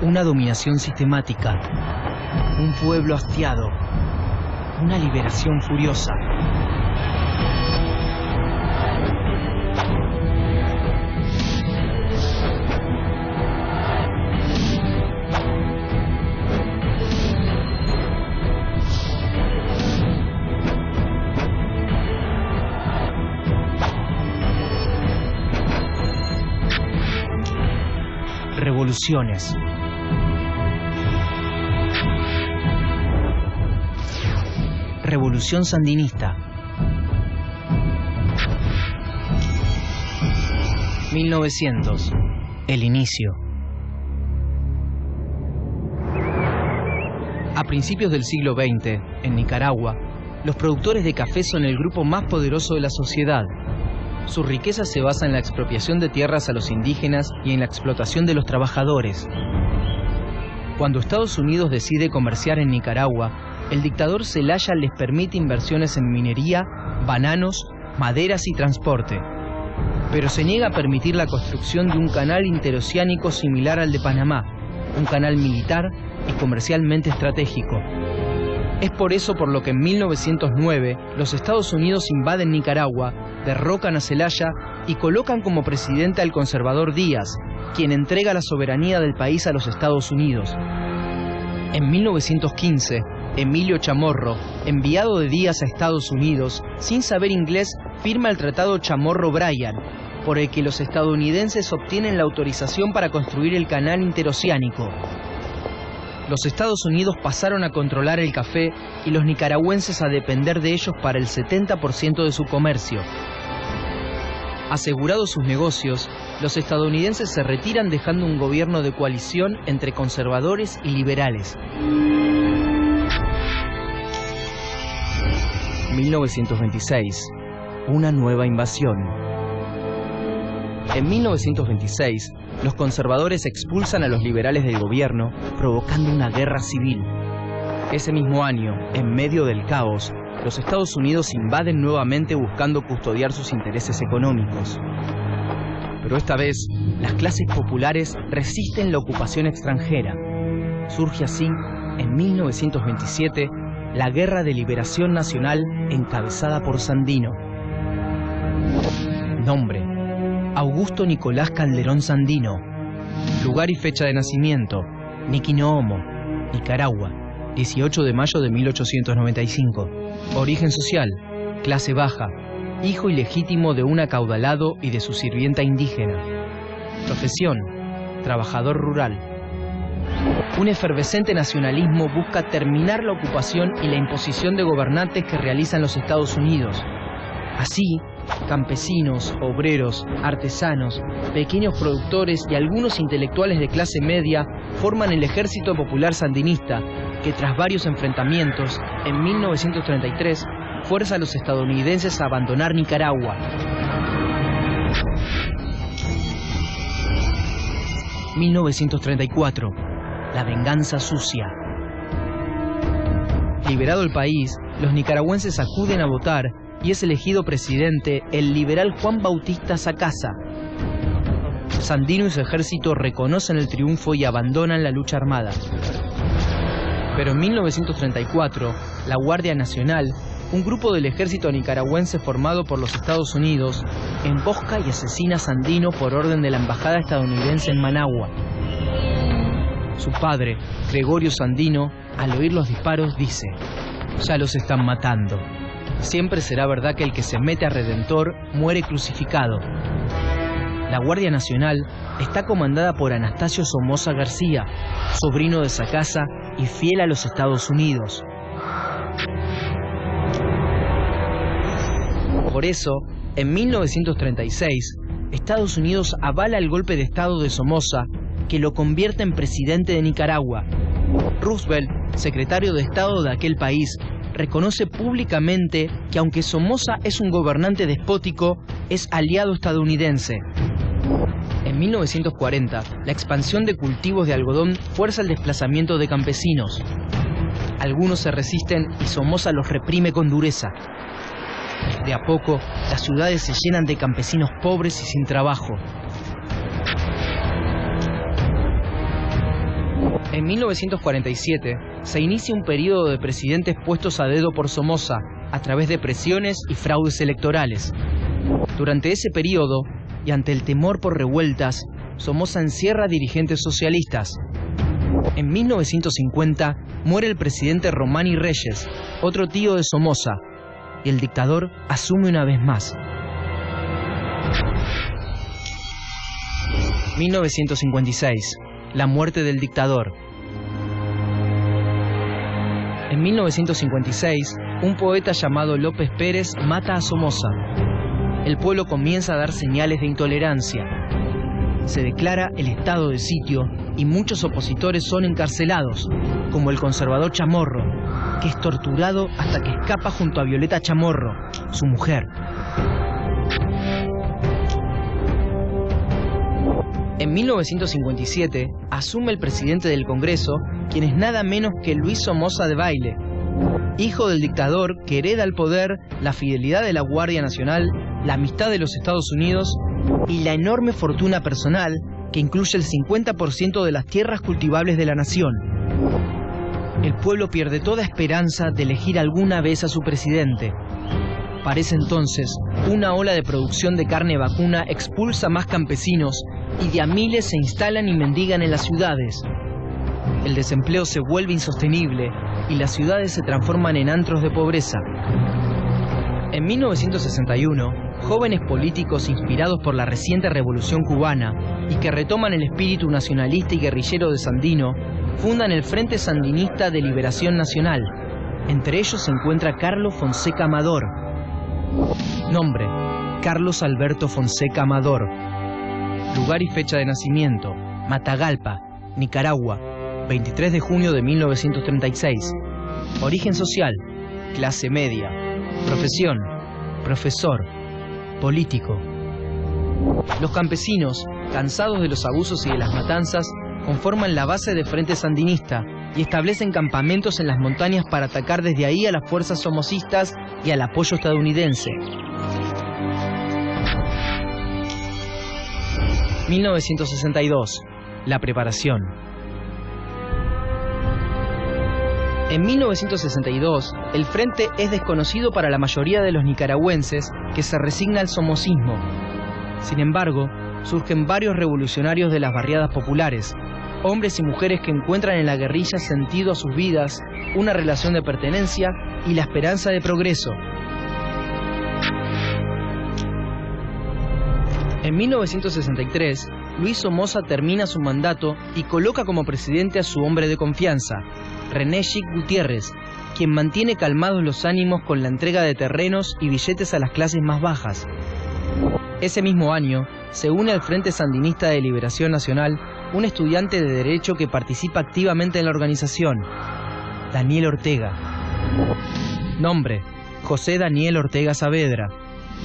Una dominación sistemática, un pueblo hastiado, una liberación furiosa. Revoluciones. Revolución sandinista. 1900. El inicio. A principios del siglo XX, en Nicaragua, los productores de café son el grupo más poderoso de la sociedad. Su riqueza se basa en la expropiación de tierras a los indígenas y en la explotación de los trabajadores. Cuando Estados Unidos decide comerciar en Nicaragua, el dictador Zelaya les permite inversiones en minería, bananos, maderas y transporte. Pero se niega a permitir la construcción de un canal interoceánico similar al de Panamá, un canal militar y comercialmente estratégico. Es por eso por lo que en 1909 los Estados Unidos invaden Nicaragua, derrocan a Zelaya y colocan como presidente al conservador Díaz, quien entrega la soberanía del país a los Estados Unidos. En 1915, Emilio Chamorro, enviado de Díaz a Estados Unidos, sin saber inglés, firma el Tratado Chamorro-Bryan, por el que los estadounidenses obtienen la autorización para construir el canal interoceánico. Los Estados Unidos pasaron a controlar el café y los nicaragüenses a depender de ellos para el 70% de su comercio. Asegurados sus negocios, los estadounidenses se retiran dejando un gobierno de coalición entre conservadores y liberales. 1926. Una nueva invasión. En 1926, los conservadores expulsan a los liberales del gobierno, provocando una guerra civil. Ese mismo año, en medio del caos, los Estados Unidos invaden nuevamente buscando custodiar sus intereses económicos. Pero esta vez, las clases populares resisten la ocupación extranjera. Surge así, en 1927, la Guerra de Liberación Nacional encabezada por Sandino. Nombre: Augusto Nicolás Calderón Sandino. Lugar y fecha de nacimiento: Niquinoomo, Nicaragua, 18 de mayo de 1895. Origen social: clase baja, hijo ilegítimo de un acaudalado y de su sirvienta indígena. Profesión: trabajador rural. Un efervescente nacionalismo busca terminar la ocupación y la imposición de gobernantes que realizan los Estados Unidos. Así, campesinos, obreros, artesanos, pequeños productores y algunos intelectuales de clase media forman el Ejército Popular Sandinista, que tras varios enfrentamientos, en 1933, fuerza a los estadounidenses a abandonar Nicaragua. 1934. La venganza sucia. Liberado el país, los nicaragüenses acuden a votar y es elegido presidente el liberal Juan Bautista Sacasa. Sandino y su ejército reconocen el triunfo y abandonan la lucha armada. Pero en 1934, la Guardia Nacional, un grupo del ejército nicaragüense formado por los Estados Unidos, embosca y asesina a Sandino por orden de la embajada estadounidense en Managua. Su padre, Gregorio Sandino, al oír los disparos dice: «Ya los están matando. Siempre será verdad que el que se mete a Redentor muere crucificado». La Guardia Nacional está comandada por Anastasio Somoza García, sobrino de Sacasa y fiel a los Estados Unidos. Por eso, en 1936, Estados Unidos avala el golpe de Estado de Somoza, que lo convierte en presidente de Nicaragua. Roosevelt, secretario de Estado de aquel país, reconoce públicamente que aunque Somoza es un gobernante despótico, es aliado estadounidense. En 1940, la expansión de cultivos de algodón fuerza el desplazamiento de campesinos. Algunos se resisten y Somoza los reprime con dureza. De a poco, las ciudades se llenan de campesinos pobres y sin trabajo. En 1947 se inicia un periodo de presidentes puestos a dedo por Somoza a través de presiones y fraudes electorales. Durante ese periodo, y ante el temor por revueltas, Somoza encierra a dirigentes socialistas. En 1950 muere el presidente Romani Reyes, otro tío de Somoza, y el dictador asume una vez más. 1956. La muerte del dictador. En 1956, un poeta llamado López Pérez mata a Somoza. El pueblo comienza a dar señales de intolerancia. Se declara el estado de sitio y muchos opositores son encarcelados, como el conservador Chamorro, que es torturado hasta que escapa junto a Violeta Chamorro, su mujer. En 1957 asume el presidente del Congreso, quien es nada menos que Luis Somoza Debayle, hijo del dictador que hereda el poder, la fidelidad de la Guardia Nacional, la amistad de los Estados Unidos y la enorme fortuna personal que incluye el 50% de las tierras cultivables de la nación. El pueblo pierde toda esperanza de elegir alguna vez a su presidente. Parece entonces, una ola de producción de carne vacuna expulsa a más campesinos y de a miles se instalan y mendigan en las ciudades. El desempleo se vuelve insostenible y las ciudades se transforman en antros de pobreza. En 1961, jóvenes políticos inspirados por la reciente revolución cubana y que retoman el espíritu nacionalista y guerrillero de Sandino, fundan el Frente Sandinista de Liberación Nacional. Entre ellos se encuentra Carlos Fonseca Amador. Nombre: Carlos Alberto Fonseca Amador. Lugar y fecha de nacimiento: Matagalpa, Nicaragua, 23 de junio de 1936. Origen social: clase media. Profesión: profesor. Político. Los campesinos, cansados de los abusos y de las matanzas, conforman la base de Frente Sandinista y establecen campamentos en las montañas para atacar desde ahí a las fuerzas somocistas y al apoyo estadounidense. 1962. La preparación. En 1962, el frente es desconocido para la mayoría de los nicaragüenses que se resigna al somocismo. Sin embargo, surgen varios revolucionarios de las barriadas populares, hombres y mujeres que encuentran en la guerrilla sentido a sus vidas, una relación de pertenencia y la esperanza de progreso. En 1963, Luis Somoza termina su mandato y coloca como presidente a su hombre de confianza, René Chic Gutiérrez, quien mantiene calmados los ánimos con la entrega de terrenos y billetes a las clases más bajas. Ese mismo año, se une al Frente Sandinista de Liberación Nacional un estudiante de Derecho que participa activamente en la organización, Daniel Ortega. Nombre: José Daniel Ortega Saavedra.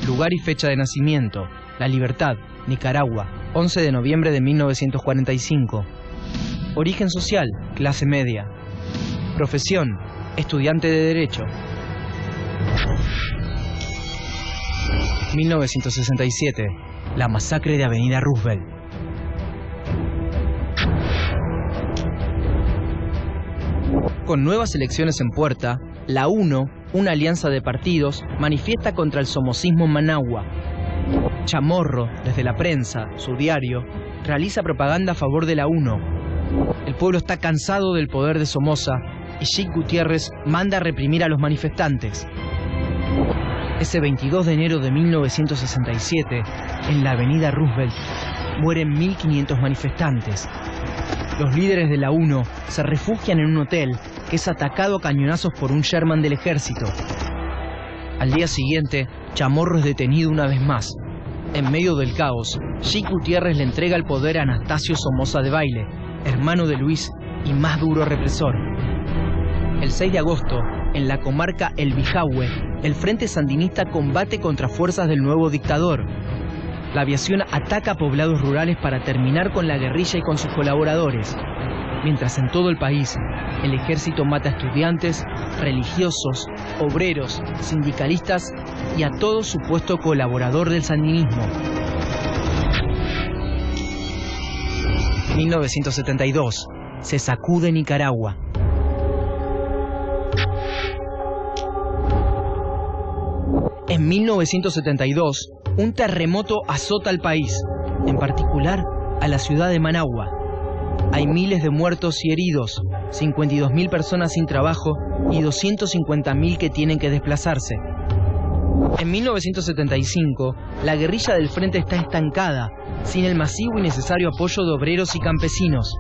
Lugar y fecha de nacimiento: La Libertad, Nicaragua, 11 de noviembre de 1945. Origen social: clase media. Profesión: estudiante de Derecho. 1967. La masacre de Avenida Roosevelt. Con nuevas elecciones en puerta, la UNO, una alianza de partidos, manifiesta contra el somocismo en Managua. Chamorro, desde la prensa, su diario, realiza propaganda a favor de la UNO. El pueblo está cansado del poder de Somoza y Chic Gutiérrez manda a reprimir a los manifestantes. Ese 22 de enero de 1967, en la avenida Roosevelt, mueren 1.500 manifestantes. Los líderes de la UNO se refugian en un hotel que es atacado a cañonazos por un Sherman del ejército. Al día siguiente, Chamorro es detenido una vez más. En medio del caos, Chic Gutiérrez le entrega el poder a Anastasio Somoza Debayle, hermano de Luis y más duro represor. El 6 de agosto, en la comarca El Bijahue, el Frente Sandinista combate contra fuerzas del nuevo dictador. La aviación ataca poblados rurales para terminar con la guerrilla y con sus colaboradores, mientras en todo el país el ejército mata a estudiantes, religiosos, obreros, sindicalistas y a todo supuesto colaborador del sandinismo. 1972. se sacude Nicaragua. En 1972, un terremoto azota al país, en particular a la ciudad de Managua. Hay miles de muertos y heridos, 52.000 personas sin trabajo y 250.000 que tienen que desplazarse. En 1975, la guerrilla del frente está estancada, sin el masivo y necesario apoyo de obreros y campesinos.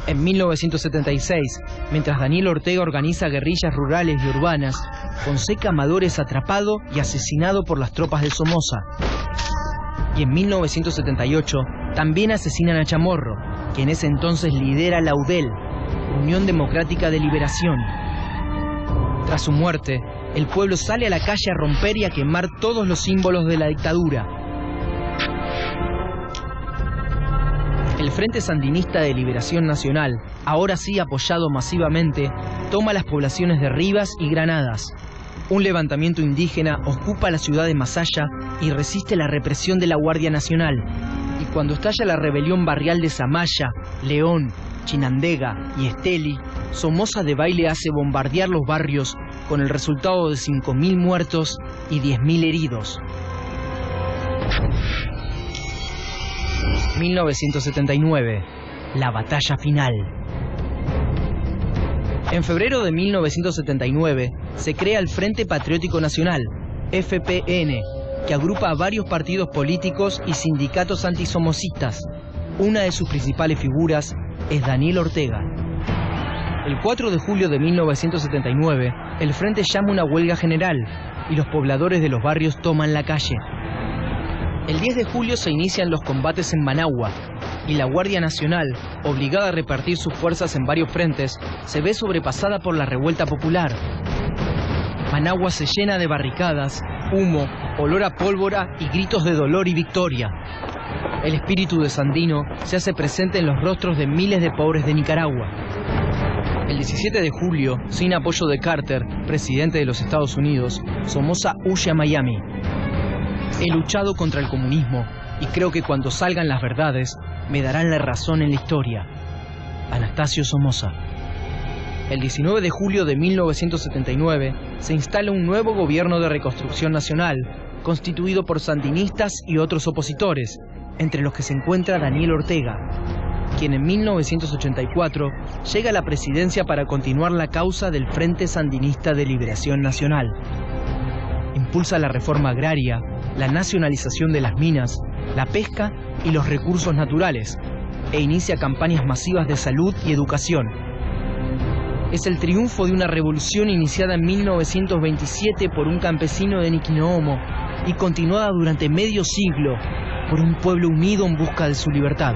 En 1976, mientras Daniel Ortega organiza guerrillas rurales y urbanas, Fonseca Amador es atrapado y asesinado por las tropas de Somoza. Y en 1978, también asesinan a Chamorro, quien en ese entonces lidera la UDEL, Unión Democrática de Liberación. Tras su muerte, el pueblo sale a la calle a romper y a quemar todos los símbolos de la dictadura. El Frente Sandinista de Liberación Nacional, ahora sí apoyado masivamente, toma las poblaciones de Rivas y Granadas. Un levantamiento indígena ocupa la ciudad de Masaya y resiste la represión de la Guardia Nacional. Y cuando estalla la rebelión barrial de Zamaya, León, Chinandega y Esteli, Somoza de Baile hace bombardear los barrios con el resultado de 5.000 muertos y 10.000 heridos. 1979, la batalla final. En febrero de 1979 se crea el Frente Patriótico Nacional, FPN, que agrupa a varios partidos políticos y sindicatos antisomocistas. Una de sus principales figuras es Daniel Ortega. El 4 de julio de 1979, el Frente llama una huelga general y los pobladores de los barrios toman la calle. El 10 de julio se inician los combates en Managua y la Guardia Nacional, obligada a repartir sus fuerzas en varios frentes, se ve sobrepasada por la revuelta popular. Managua se llena de barricadas, humo, olor a pólvora y gritos de dolor y victoria. El espíritu de Sandino se hace presente en los rostros de miles de pobres de Nicaragua. El 17 de julio, sin apoyo de Carter, presidente de los Estados Unidos, Somoza huye a Miami. He luchado contra el comunismo y creo que cuando salgan las verdades me darán la razón en la historia. Anastasio Somoza. El 19 de julio de 1979 se instala un nuevo gobierno de reconstrucción nacional, constituido por sandinistas y otros opositores, entre los que se encuentra Daniel Ortega, quien en 1984 llega a la presidencia para continuar la causa del Frente Sandinista de Liberación Nacional. Impulsa la reforma agraria, la nacionalización de las minas, la pesca y los recursos naturales, e inicia campañas masivas de salud y educación. Es el triunfo de una revolución iniciada en 1927 por un campesino de Niquinoomo y continuada durante medio siglo por un pueblo unido en busca de su libertad.